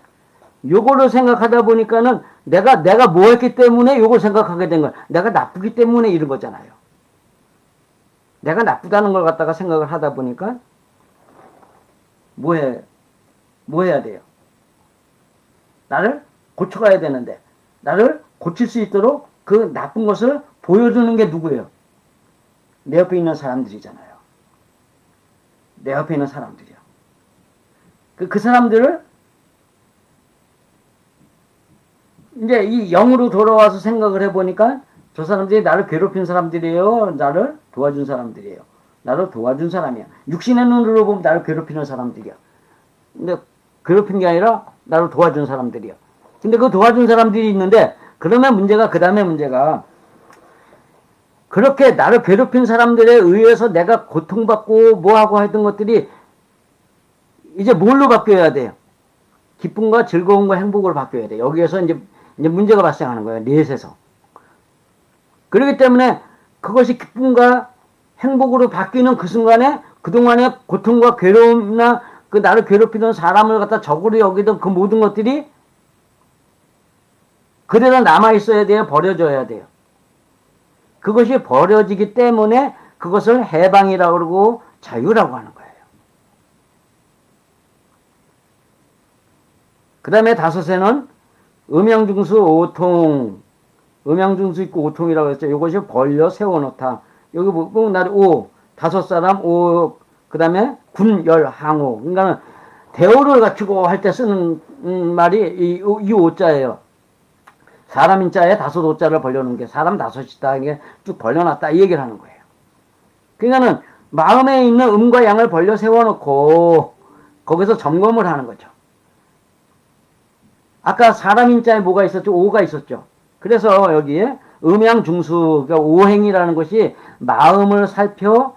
Speaker 1: 요거를 생각하다 보니까는 내가 뭐 했기 때문에 요걸 생각하게 된 거야. 내가 나쁘기 때문에 이런 거잖아요. 내가 나쁘다는 걸 갖다가 생각을 하다 보니까 뭐 해야 돼요? 나를 고쳐가야 되는데, 나를 고칠 수 있도록 그 나쁜 것을 보여주는 게 누구예요? 내 옆에 있는 사람들이잖아요. 내 옆에 있는 사람들이요. 그 사람들을 이제 이 영으로 돌아와서 생각을 해보니까 저 사람들이 나를 괴롭힌 사람들이에요? 나를 도와준 사람들이에요? 나를 도와준 사람이야. 육신의 눈으로 보면 나를 괴롭히는 사람들이야. 근데 괴롭힌 게 아니라 나를 도와준 사람들이야. 근데 그 도와준 사람들이 있는데, 그러면 문제가, 그 다음에 문제가, 그렇게 나를 괴롭힌 사람들에 의해서 내가 고통받고 뭐하고 했던 것들이 이제 뭘로 바뀌어야 돼요? 기쁨과 즐거움과 행복으로 바뀌어야 돼요. 여기에서 이제 문제가 발생하는 거예요. 넷에서. 그렇기 때문에 그것이 기쁨과 행복으로 바뀌는 그 순간에 그동안의 고통과 괴로움이나 그 나를 괴롭히던 사람을 갖다 적으로 여기던 그 모든 것들이 그대로 남아있어야 돼요? 버려져야 돼요? 그것이 버려지기 때문에 그것을 해방이라고 그러고 자유라고 하는 거예요. 그 다음에 다섯에는 음양중수 오통, 음양중수 있고 오통이라고 했죠. 이것이 벌려 세워놓다. 여기 보면 나를 다섯 사람, 그 다음에 군열 항오. 그러니까 대오를 갖추고 할 때 쓰는 말이 이 오자예요. 사람 인자에 다섯 오자를 벌려놓은 게 사람 다섯이다. 이게 쭉 벌려놨다. 이 얘기를 하는 거예요. 그러니까는 마음에 있는 음과 양을 벌려 세워놓고 거기서 점검을 하는 거죠. 아까 사람 인자에 뭐가 있었죠? 오가 있었죠. 그래서 여기에 음양중수, 그러니까 오행이라는 것이 마음을 살펴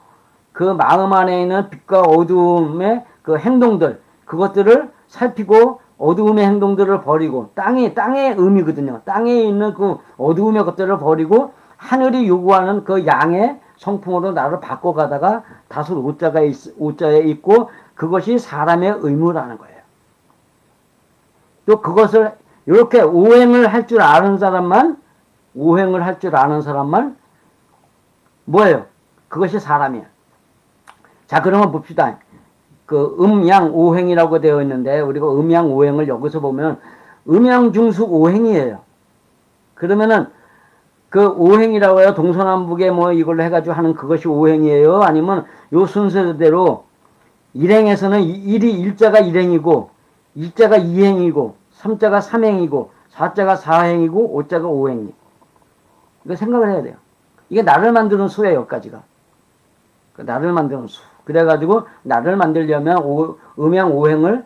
Speaker 1: 그 마음 안에 있는 빛과 어두움의 그 행동들, 그것들을 살피고 어두움의 행동들을 버리고, 땅의 의미거든요. 땅에 있는 그 어두움의 것들을 버리고 하늘이 요구하는 그 양의 성품으로 나를 바꿔가다가 다섯 오자에 있고, 그것이 사람의 의무라는 거예요. 또 그것을 이렇게 오행을 할 줄 아는 사람만 뭐예요? 그것이 사람이야. 자, 그러면 봅시다. 그 음양 오행이라고 되어 있는데, 우리가 음양 오행을 여기서 보면 음양중수 오행이에요. 그러면은 그 오행이라고 해요. 동서남북에 뭐 이걸로 해가지고 하는 그것이 오행이에요? 아니면 요 순서대로 일행에서는 일자가 일행이고, 일자가 이행이고, 삼자가 삼행이고, 사자가 사행이고, 오자가 오행이. 이거 생각을 해야 돼요. 이게 나를 만드는 수예요, 여기까지가. 나를 만드는 수. 그래가지고 나를 만들려면 음양 오행을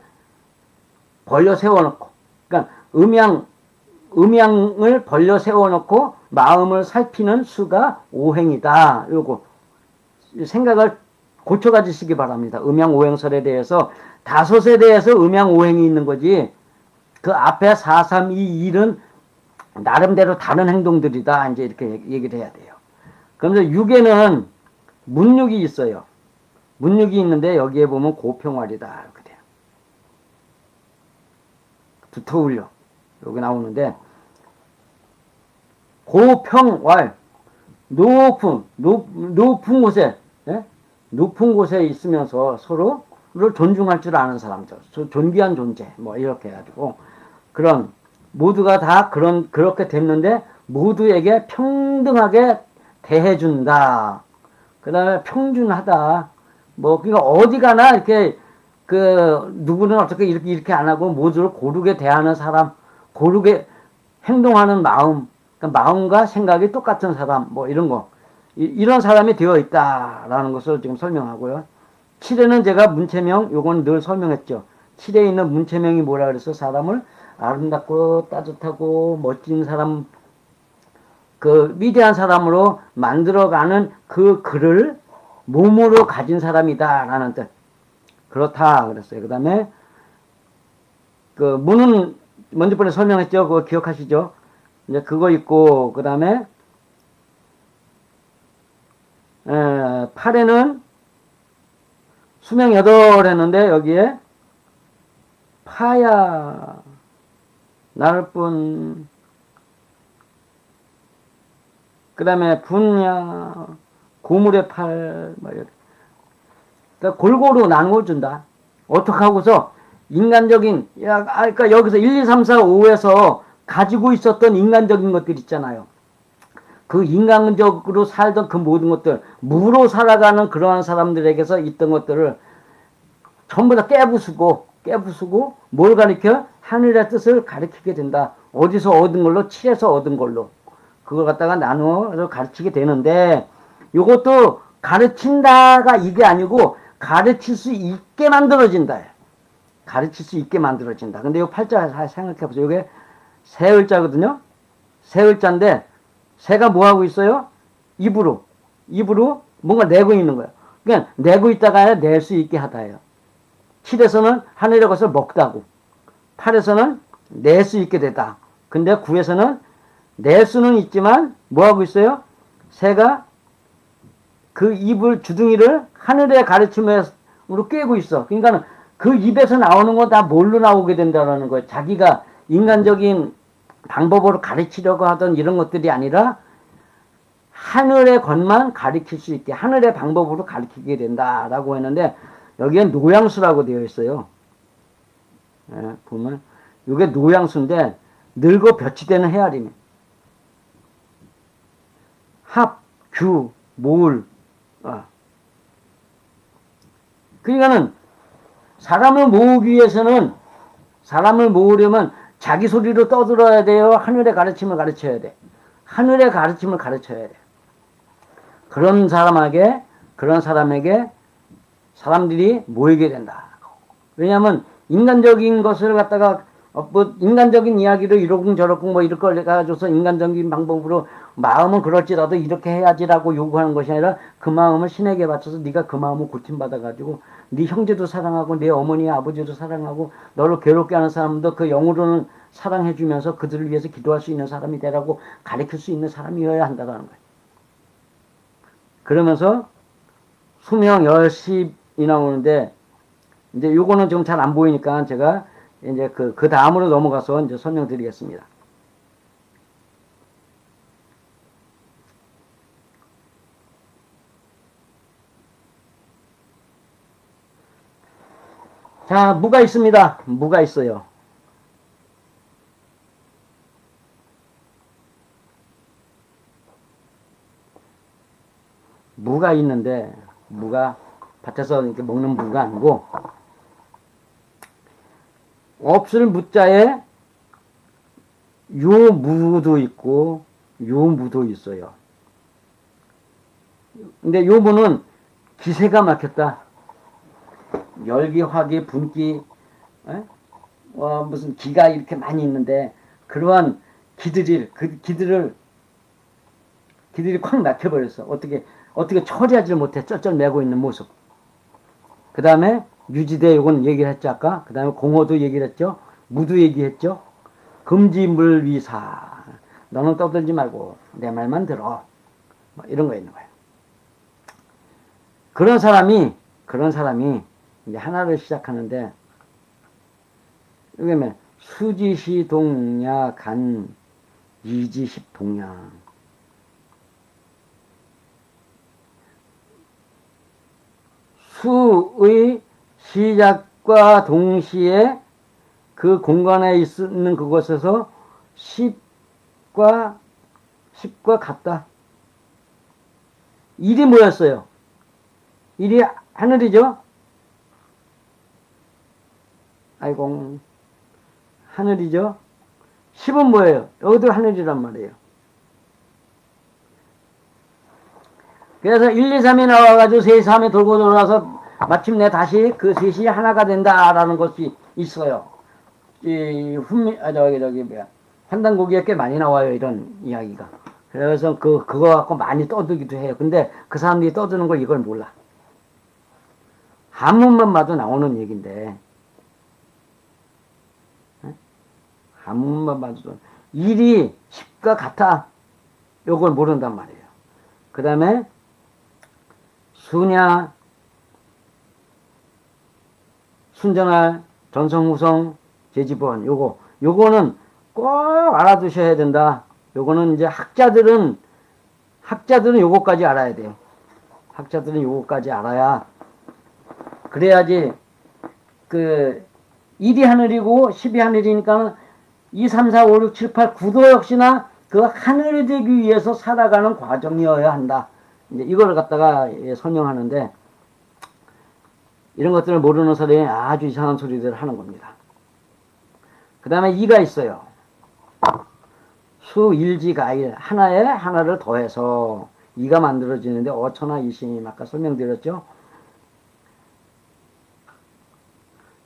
Speaker 1: 벌려 세워놓고, 그러니까 음양을 벌려 세워놓고 마음을 살피는 수가 오행이다. 요거 생각을 고쳐 가지시기 바랍니다. 음양 오행설에 대해서 다섯에 대해서 음양 오행이 있는 거지, 그 앞에 4, 3, 2, 1은 나름대로 다른 행동들이다. 이제 이렇게 얘기를 해야 돼요. 그러면서 6에는 문육이 있어요. 문육이 있는데 여기에 보면 고평활이다. 이렇게 돼요. 두터울려. 여기 나오는데, 고평활. 높은 곳에, 예? 높은 곳에 있으면서 서로를 존중할 줄 아는 사람들. 존귀한 존재. 뭐 이렇게 해가지고 그런 모두가 다 그렇게 됐는데 모두에게 평등하게 대해준다. 그 다음에 평준하다. 뭐, 그러니까 어디 가나 이렇게 누구는 어떻게 이렇게 안 하고 모두를 고르게 대하는 사람, 고르게 행동하는 마음, 그러니까 마음과 생각이 똑같은 사람, 뭐 이런 거. 이런 사람이 되어 있다라는 것을 지금 설명하고요. 7에는 제가 문체명, 요건 늘 설명했죠. 7에 있는 문체명이 뭐라 그랬어? 사람을 아름답고 따뜻하고 멋진 사람, 위대한 사람으로 만들어가는 그 글을 몸으로 가진 사람이다라는 뜻. 그렇다 그랬어요. 그 다음에 문은 먼저 번에 설명했죠. 그거 기억하시죠? 이제 그거 있고 그 다음에 8에는 수명 8 했는데 여기에 파야 나를 뿐, 그 다음에 분야 고물의 팔, 뭐 이렇게. 그러니까 골고루 나누어준다. 어떻게 하고서 인간적인, 그러니까 여기서 1, 2, 3, 4, 5에서 가지고 있었던 인간적인 것들 있잖아요. 그 인간적으로 살던 그 모든 것들, 무로 살아가는 그러한 사람들에게서 있던 것들을 전부 다 깨부수고 뭘 가리켜? 하늘의 뜻을 가리키게 된다. 어디서 얻은 걸로? 7에서 얻은 걸로. 그걸 갖다가 나누어 가르치게 되는데, 이것도 가르친다가 이게 아니고 가르칠 수 있게 만들어진다. 가르칠 수 있게 만들어진다. 근데 이 팔자 잘 생각해보세요. 이게 세 글자거든요. 세 글자인데 새가 뭐 하고 있어요? 입으로 뭔가 내고 있는 거예요. 그냥 내고 있다가 낼 수 있게 하다예요. 7에서는 하늘의 것을 먹다고, 8에서는 낼 수 있게 되다. 근데 9에서는 낼 수는 있지만 뭐 하고 있어요? 새가 그 입을 주둥이를 하늘의 가르침으로 꿰고 있어. 그러니까 그 입에서 나오는 건 다 뭘로 나오게 된다는 거예요. 자기가 인간적인 방법으로 가르치려고 하던 이런 것들이 아니라 하늘의 것만 가르칠 수 있게 하늘의 방법으로 가르치게 된다라고 했는데, 여기에 노양수라고 되어 있어요. 예, 보면 이게 노양수인데 늙어 볕이 되는 헤아림이. 합, 규, 모을. 그러니까는 사람을 모으기 위해서는, 사람을 모으려면 자기 소리로 떠들어야 돼요? 하늘의 가르침을 가르쳐야 돼? 하늘의 가르침을 가르쳐야 돼. 그런 사람에게 사람들이 모이게 된다. 왜냐하면 인간적인 것을 갖다가 뭐 인간적인 이야기를 이러쿵저러쿵 뭐 이럴 걸 가져서 인간적인 방법으로 마음은 그럴지라도 이렇게 해야지라고 요구하는 것이 아니라 그 마음을 신에게 바쳐서 네가 그 마음을 고침받아가지고 네 형제도 사랑하고 네 어머니 아버지도 사랑하고 너를 괴롭게 하는 사람도 그 영으로는 사랑해주면서 그들을 위해서 기도할 수 있는 사람이 되라고 가르칠 수 있는 사람이어야 한다는 거예요. 그러면서 수명 10이 나오는데 이제 요거는 좀 잘 안 보이니까 제가 이제 그 다음으로 넘어가서 이제 설명드리겠습니다. 자, 무가 있습니다. 무가 있어요. 무가 있는데, 무가 밭에서 이렇게 먹는 무가 아니고, 없을 무자에 요 무도 있고, 요 무도 있어요. 근데 요 무는 기세가 막혔다. 열기, 화기, 분기, 무슨 기가 이렇게 많이 있는데, 그러한 기들이 콱 막혀버렸어. 어떻게 처리하지 못해 쩔쩔매고 있는 모습. 그 다음에 유지대 요건 얘기를 했죠 아까. 그 다음에 공허도 얘기를 했죠. 무도 얘기했죠. 금지물위사, 너는 떠들지 말고 내 말만 들어, 뭐 이런 거 있는 거예요. 그런 사람이 이제 하나를 시작하는데, 이게 수지시 동야 간 이지십 동야. 수의 시작과 동시에 그 공간에 있는 그곳에서 10과 같다. 1이 뭐였어요? 1이 하늘이죠? 아이고, 하늘이죠? 10은 뭐예요? 여기도 하늘이란 말이에요. 그래서 1, 2, 3이 나와가지고 3, 3이 돌고 돌아서 마침내 다시 그 셋이 하나가 된다라는 것이 있어요. 환단고기에 꽤 많이 나와요, 이런 이야기가. 그래서 그거 갖고 많이 떠들기도 해요. 근데 그 사람들이 떠드는 걸 이걸 몰라. 한문만 봐도 나오는 얘기인데, 한문만 봐도 일이 10과 같아. 요걸 모른단 말이에요. 그 다음에 수냐, 순전할, 전성후성, 제지번, 요거는 꼭 알아두셔야 된다. 요거는 이제 학자들은 요거까지 알아야 돼요. 학자들은 요거까지 알아야, 그래야지, 1이 하늘이고 10이 하늘이니까 2, 3, 4, 5, 6, 7, 8, 9도 역시나 그 하늘이 되기 위해서 살아가는 과정이어야 한다. 이제 이걸 갖다가 설명하는데, 이런 것들을 모르는 사람이 아주 이상한 소리들을 하는 겁니다. 그 다음에 2가 있어요. 수, 일지, 가일. 하나에 하나를 더해서 2가 만들어지는데, 어처나 이심, 아까 설명드렸죠?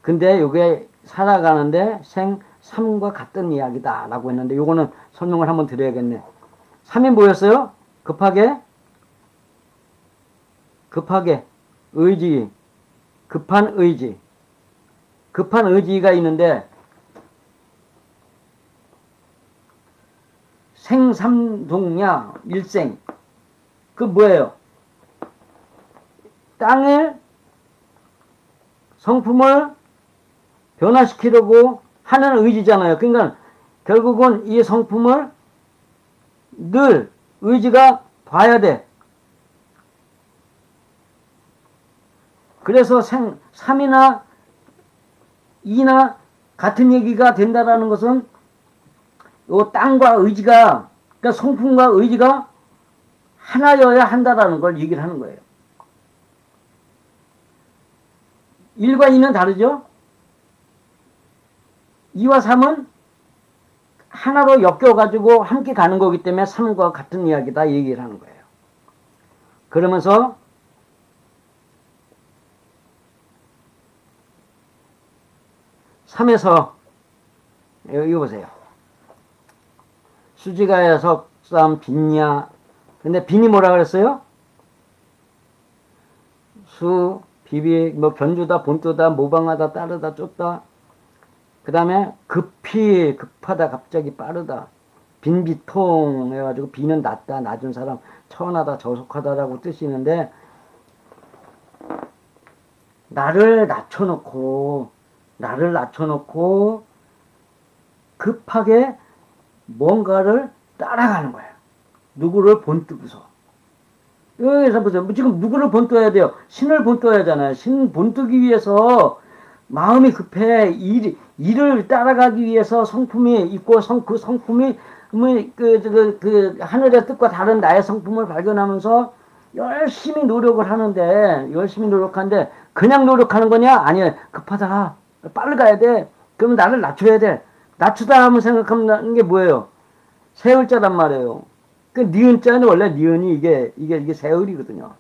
Speaker 1: 근데 요게 살아가는데 생3과 같은 이야기다 라고 했는데, 요거는 설명을 한번 드려야겠네. 3이 뭐였어요? 급한 의지. 급한 의지가 있는데, 생삼동야 일생. 그 뭐예요? 땅의 성품을 변화시키려고 하는 의지잖아요. 그러니까 결국은 이 성품을 늘 의지가 봐야 돼. 그래서 3이나 2나 같은 얘기가 된다라는 것은 요 땅과 의지가, 그러니까 성품과 의지가 하나여야 한다라는 걸 얘기를 하는 거예요. 1과 2는 다르죠? 2와 3은 하나로 엮여가지고 함께 가는 거기 때문에 3과 같은 이야기다 얘기를 하는 거예요. 그러면서 삼에서 이거 보세요. 수지가야 석삼 빈야. 근데 빈이 뭐라 그랬어요? 수, 비비, 뭐 견주다, 본떠다, 모방하다, 따르다, 쫓다. 그 다음에 급히, 급하다, 갑자기 빠르다. 빈비통 해가지고 비는 낮다, 낮은 사람, 천하다, 저속하다라고 뜻이 있는데, 나를 낮춰놓고 급하게 뭔가를 따라가는 거예요. 누구를 본뜨고서. 여기서 보세요. 지금 누구를 본떠야 돼요? 신을 본떠야 하잖아요. 신 본뜨기 위해서 마음이 급해. 일을 따라가기 위해서 성품이 있고, 그 성품이, 하늘의 뜻과 다른 나의 성품을 발견하면서 열심히 노력을 하는데, 그냥 노력하는 거냐? 아니에요. 급하다. 빨리 가야 돼. 그러면 나를 낮춰야 돼. 낮추다 하면 생각하는 게 뭐예요? 세을자란 말이에요. 그 니은자는 원래 니은이 이게 세을이거든요.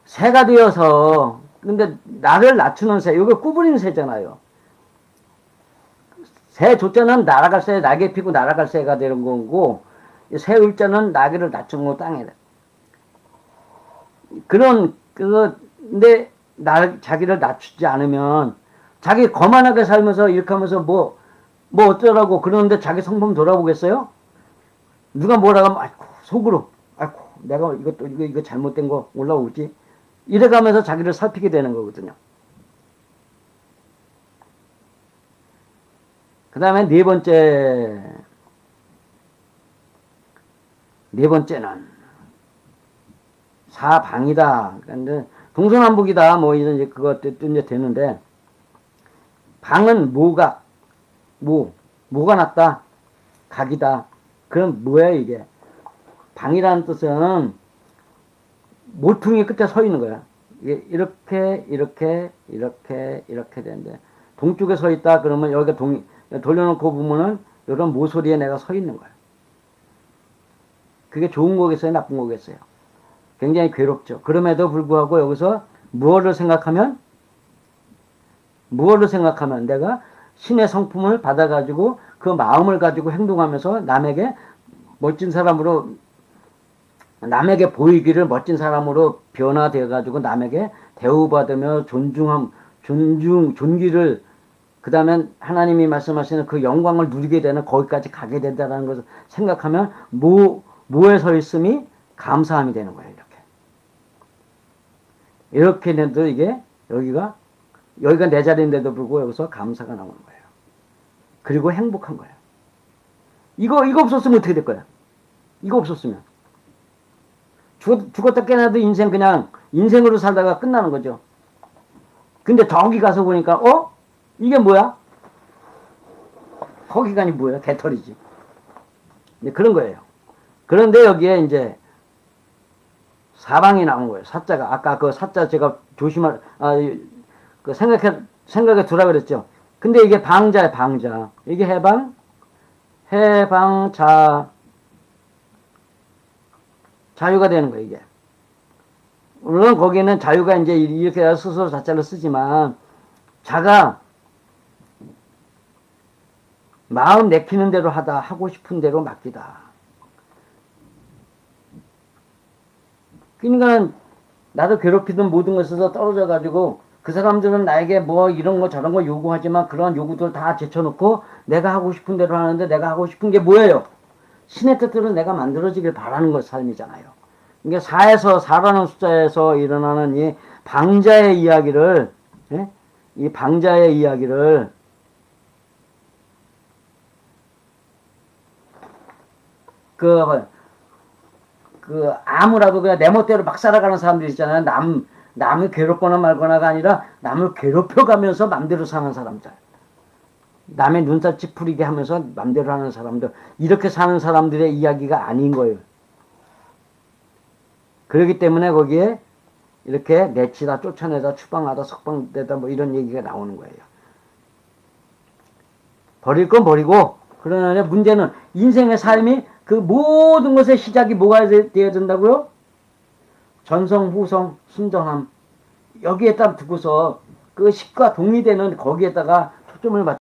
Speaker 1: 새가 되어서, 근데 나를 낮추는 새, 이거 구부린 새잖아요. 새 조자는 날아갈 새, 날개 피고 날아갈 새가 되는 거고, 세을자는 날개를 낮추는 거 땅에. 근데 자기를 낮추지 않으면, 자기 거만하게 살면서 이렇게 하면서 뭐 어쩌라고 그러는데 자기 성품 돌아보겠어요? 누가 뭐라고 하면, 아이고, 속으로, 아이고, 내가 이거 잘못된 거 올라오지? 이래가면서 자기를 살피게 되는 거거든요. 그 다음에 네 번째는 사방이다. 그런데 동서남북이다. 뭐 이제 그것 이제 되는데, 방은 모. 뭐가 낫다? 각이다. 그럼 뭐야 이게? 방이라는 뜻은 모퉁이 끝에 서 있는 거야. 이렇게 되는데 동쪽에 서 있다 그러면 여기가 돌려놓고 보면은 이런 모서리에 내가 서 있는 거야. 그게 좋은 거겠어요? 나쁜 거겠어요? 굉장히 괴롭죠. 그럼에도 불구하고 여기서 무엇을 생각하면 내가 신의 성품을 받아가지고 그 마음을 가지고 행동하면서 남에게 보이기를 멋진 사람으로 변화되어가지고 남에게 대우받으며 존귀를, 그 다음에 하나님이 말씀하시는 그 영광을 누리게 되는 거기까지 가게 된다는 것을 생각하면 뭐에 서 있음이 감사함이 되는 거예요. 이렇게 돼도 이게 여기가 내 자리인데도 불구하고 여기서 감사가 나오는 거예요. 그리고 행복한 거예요. 이거 없었으면 어떻게 될 거야? 이거 없었으면 죽었다 깨어나도 인생 그냥 인생으로 살다가 끝나는 거죠. 근데 저기 가서 보니까 이게 뭐야? 거기가 뭐야? 개털이지. 그런 거예요. 그런데 여기에 이제 사방이 나온 거예요. 사자가 아까 그 사자 제가 생각에 두라 그랬죠. 근데 이게 방자예요. 방자. 이게 해방자 자유가 되는 거예요. 이게 물론 거기는 자유가 이제 이렇게 스스로 자자를 쓰지만 자가 마음 내키는 대로 하고 싶은 대로 맡기다. 그러니까 나를 괴롭히던 모든 것에서 떨어져 가지고 그 사람들은 나에게 뭐 이런 거 저런 거 요구하지만 그런 요구들 다 제쳐놓고 내가 하고 싶은 대로 하는데 내가 하고 싶은 게 뭐예요? 신의 뜻대로 내가 만들어지길 바라는 것 삶이잖아요. 이게 사라는 숫자에서 일어나는 이 방자의 이야기를 아무라도 그냥 내 멋대로 막 살아가는 사람들 있잖아요. 남을 괴롭거나 말거나가 아니라 남을 괴롭혀가면서 맘대로 사는 사람들. 남의 눈살 찌푸리게 하면서 맘대로 하는 사람들. 이렇게 사는 사람들의 이야기가 아닌 거예요. 그렇기 때문에 거기에 이렇게 내치다, 쫓아내다, 추방하다, 석방되다 뭐 이런 얘기가 나오는 거예요. 버릴 건 버리고, 그러나 문제는 인생의 삶이 그 모든 것의 시작이 뭐가 되어야 된다고요? 전성, 후성, 순전함. 여기에다 두고서 그 식과 동의되는 거기에다가 초점을 맞춰